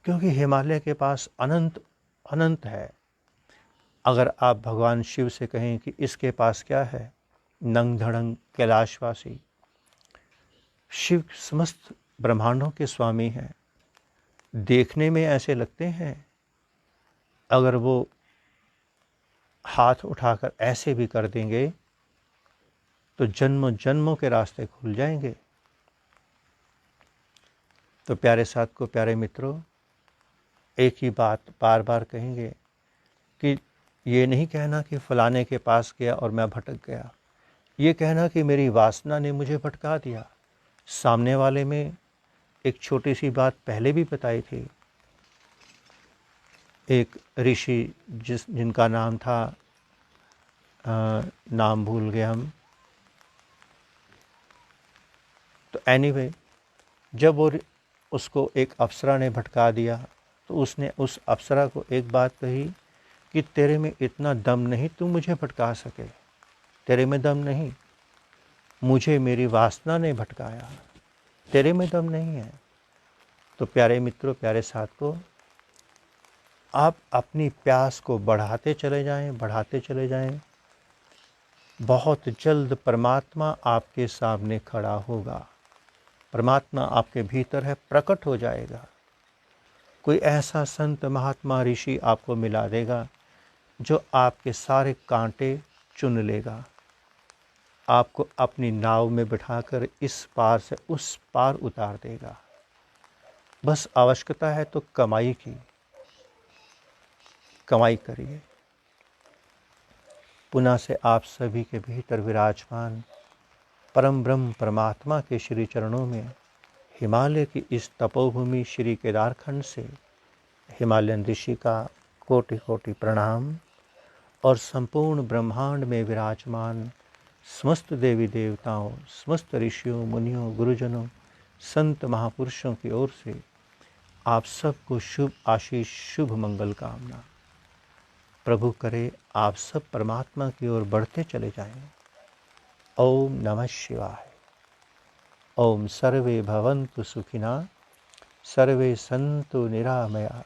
क्योंकि हिमालय के पास अनंत अनंत है। अगर आप भगवान शिव से कहें कि इसके पास क्या है, नंग धड़ंग कैलाशवासी। शिव समस्त ब्रह्मांडों के स्वामी हैं। देखने में ऐसे लगते हैं, अगर वो हाथ उठाकर ऐसे भी कर देंगे तो जन्मों जन्मों के रास्ते खुल जाएंगे। तो प्यारे साथ को, प्यारे मित्रों, एक ही बात बार बार कहेंगे कि ये नहीं कहना कि फलाने के पास गया और मैं भटक गया। ये कहना कि मेरी वासना ने मुझे भटका दिया। सामने वाले में एक छोटी सी बात पहले भी बताई थी। एक ऋषि जिनका नाम था, नाम भूल गए हम। तो एनीवे, जब वो उसको एक अप्सरा ने भटका दिया, तो उसने उस अप्सरा को एक बात कही कि तेरे में इतना दम नहीं तू मुझे भटका सके, तेरे में दम नहीं, मुझे मेरी वासना ने भटकाया, तेरे में दम नहीं है। तो प्यारे मित्रों, प्यारे साथ को, आप अपनी प्यास को बढ़ाते चले जाएं, बढ़ाते चले जाएं। बहुत जल्द परमात्मा आपके सामने खड़ा होगा। परमात्मा आपके भीतर है, प्रकट हो जाएगा। कोई ऐसा संत, महात्मा, ऋषि आपको मिला देगा जो आपके सारे कांटे चुन लेगा, आपको अपनी नाव में बिठाकर इस पार से उस पार उतार देगा। बस आवश्यकता है तो कमाई की, कमाई करिए। पुनः से आप सभी के भीतर विराजमान परम ब्रह्म परमात्मा के श्री चरणों में हिमालय की इस तपोभूमि श्री केदारखंड से हिमालयन ऋषि का कोटि कोटि प्रणाम। और संपूर्ण ब्रह्मांड में विराजमान समस्त देवी देवताओं, समस्त ऋषियों, मुनियों, गुरुजनों, संत महापुरुषों की ओर से आप सबको शुभ आशीष, शुभ मंगल कामना। प्रभु करे आप सब परमात्मा की ओर बढ़ते चले जाएं। ओम नमः शिवाय। ओम सर्वे भवन्तु सुखिनः, सर्वे सन्तु निरामया,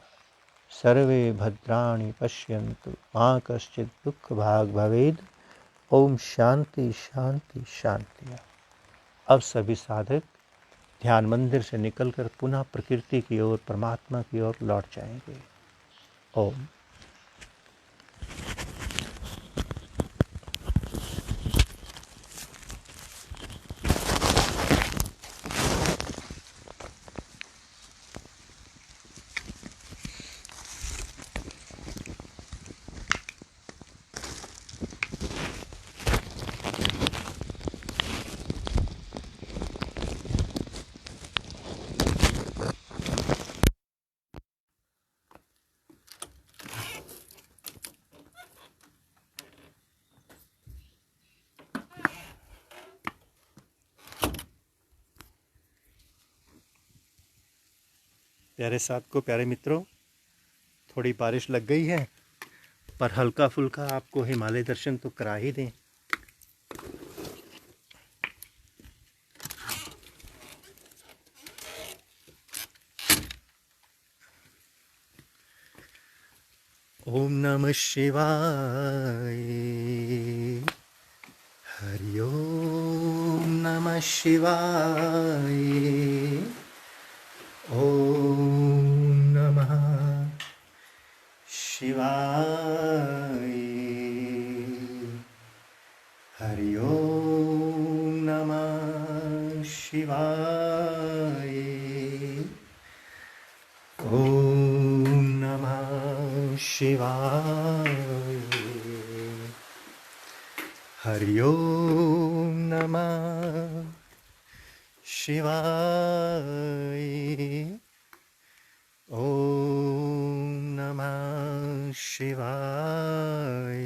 सर्वे भद्राणि पश्यन्तु मा कश्चित् दुःख भाग् भवेत्। ओम शांति शांति शांति। अब सभी साधक ध्यान मंदिर से निकलकर पुनः प्रकृति की ओर, परमात्मा की ओर लौट जाएंगे। ओम। प्यारे साथ को, प्यारे मित्रों, थोड़ी बारिश लग गई है, पर हल्का फुल्का आपको हिमालय दर्शन तो करा ही दें। ओम नमः शिवाय। हरि ओम नमः शिवाय। ओम नमः शिवाय। हरि ओम नमः शिवाय। ओम नमः शिवाय। हरि ओम नमः शिवाय। ओम नमः शिवाय।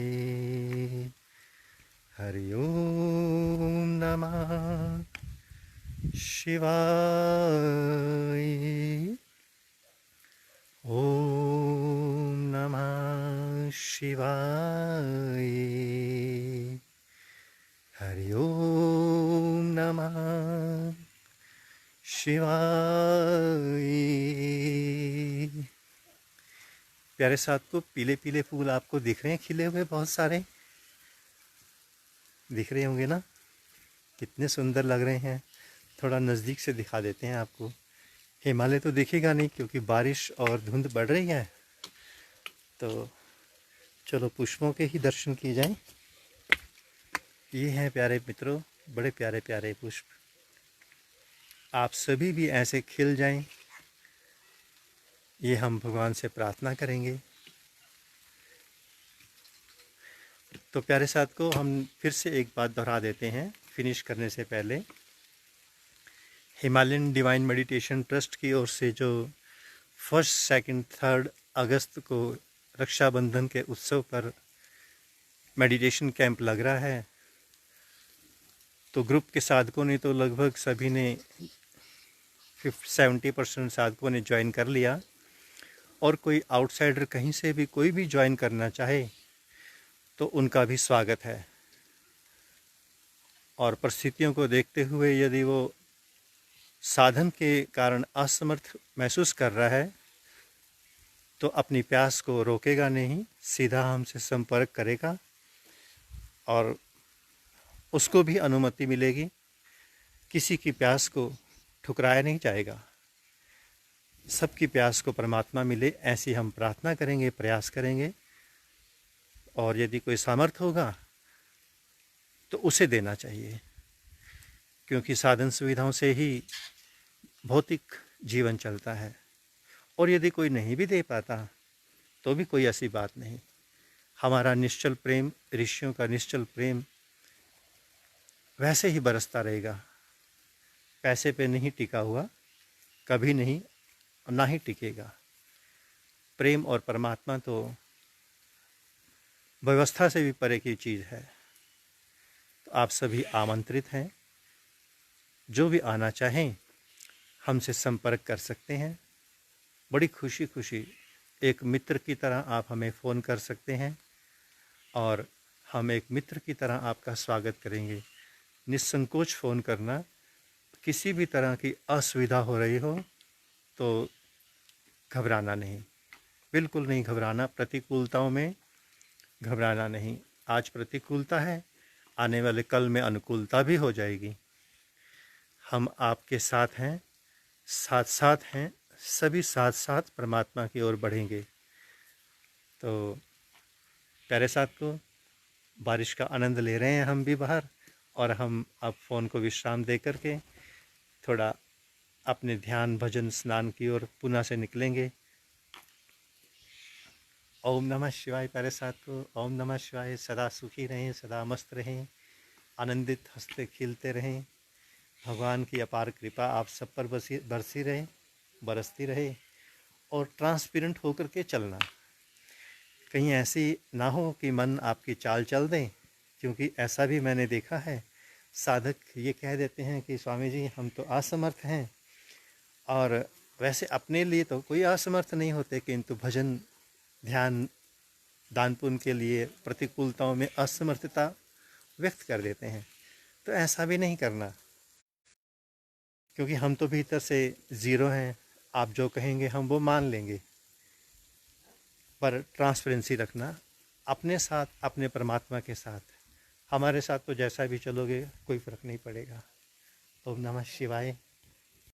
हरि ओम नमः शिवाय। ओम नमः शिवाय। हरि ओम नमः शिवाय। प्यारे साथ को, पीले पीले फूल आपको दिख रहे हैं खिले हुए, बहुत सारे दिख रहे होंगे ना, कितने सुंदर लग रहे हैं। थोड़ा नज़दीक से दिखा देते हैं आपको। हिमालय तो दिखेगा नहीं क्योंकि बारिश और धुंध बढ़ रही है, तो चलो पुष्पों के ही दर्शन किए जाएं। ये हैं प्यारे मित्रों, बड़े प्यारे प्यारे पुष्प। आप सभी भी ऐसे खिल जाएं, ये हम भगवान से प्रार्थना करेंगे। तो प्यारे साथ को, हम फिर से एक बात दोहरा देते हैं फिनिश करने से पहले। हिमालयन डिवाइन मेडिटेशन ट्रस्ट की ओर से जो 1, 2, 3 अगस्त को रक्षाबंधन के उत्सव पर मेडिटेशन कैंप लग रहा है, तो ग्रुप के साधकों ने तो लगभग सभी ने 70% साधकों ने ज्वाइन कर लिया, और कोई आउटसाइडर कहीं से भी कोई भी ज्वाइन करना चाहे तो उनका भी स्वागत है। और परिस्थितियों को देखते हुए यदि वो साधन के कारण असमर्थ महसूस कर रहा है तो अपनी प्यास को रोकेगा नहीं, सीधा हमसे संपर्क करेगा और उसको भी अनुमति मिलेगी। किसी की प्यास को ठुकराया नहीं जाएगा, सबकी प्यास को परमात्मा मिले, ऐसी हम प्रार्थना करेंगे, प्रयास करेंगे। और यदि कोई सामर्थ होगा तो उसे देना चाहिए, क्योंकि साधन सुविधाओं से ही भौतिक जीवन चलता है। और यदि कोई नहीं भी दे पाता तो भी कोई ऐसी बात नहीं। हमारा निश्चल प्रेम, ऋषियों का निश्चल प्रेम वैसे ही बरसता रहेगा, पैसे पे नहीं टिका हुआ, कभी नहीं और ना ही टिकेगा। प्रेम और परमात्मा तो व्यवस्था से भी परे की चीज़ है। तो आप सभी आमंत्रित हैं, जो भी आना चाहें हमसे संपर्क कर सकते हैं। बड़ी खुशी खुशी एक मित्र की तरह आप हमें फ़ोन कर सकते हैं और हम एक मित्र की तरह आपका स्वागत करेंगे। निसंकोच फ़ोन करना। किसी भी तरह की असुविधा हो रही हो तो घबराना नहीं, बिल्कुल नहीं घबराना। प्रतिकूलताओं में घबराना नहीं। आज प्रतिकूलता है, आने वाले कल में अनुकूलता भी हो जाएगी। हम आपके साथ हैं, साथ साथ हैं, सभी साथ साथ परमात्मा की ओर बढ़ेंगे। तो प्यारे साथ को, बारिश का आनंद ले रहे हैं हम भी बाहर, और हम अब फ़ोन को विश्राम दे करके थोड़ा अपने ध्यान भजन स्नान की ओर पुनः से निकलेंगे। ओम नमः शिवाय। प्यारे साथ को, ओम नमः शिवाय। सदा सुखी रहें, सदा मस्त रहें, आनंदित हंसते खिलते रहें। भगवान की अपार कृपा आप सब पर बरसी रहे, बरसती रहे। और ट्रांसपेरेंट होकर के चलना, कहीं ऐसी ना हो कि मन आपकी चाल चल दें, क्योंकि ऐसा भी मैंने देखा है। साधक ये कह देते हैं कि स्वामी जी हम तो असमर्थ हैं, और वैसे अपने लिए तो कोई असमर्थ नहीं होते, किंतु भजन ध्यान दान पुण्य के लिए प्रतिकूलताओं में असमर्थता व्यक्त कर देते हैं। तो ऐसा भी नहीं करना, क्योंकि हम तो भीतर से ज़ीरो हैं। आप जो कहेंगे हम वो मान लेंगे, पर ट्रांसपेरेंसी रखना अपने साथ, अपने परमात्मा के साथ। हमारे साथ तो जैसा भी चलोगे कोई फ़र्क नहीं पड़ेगा। ओम नमः शिवाय।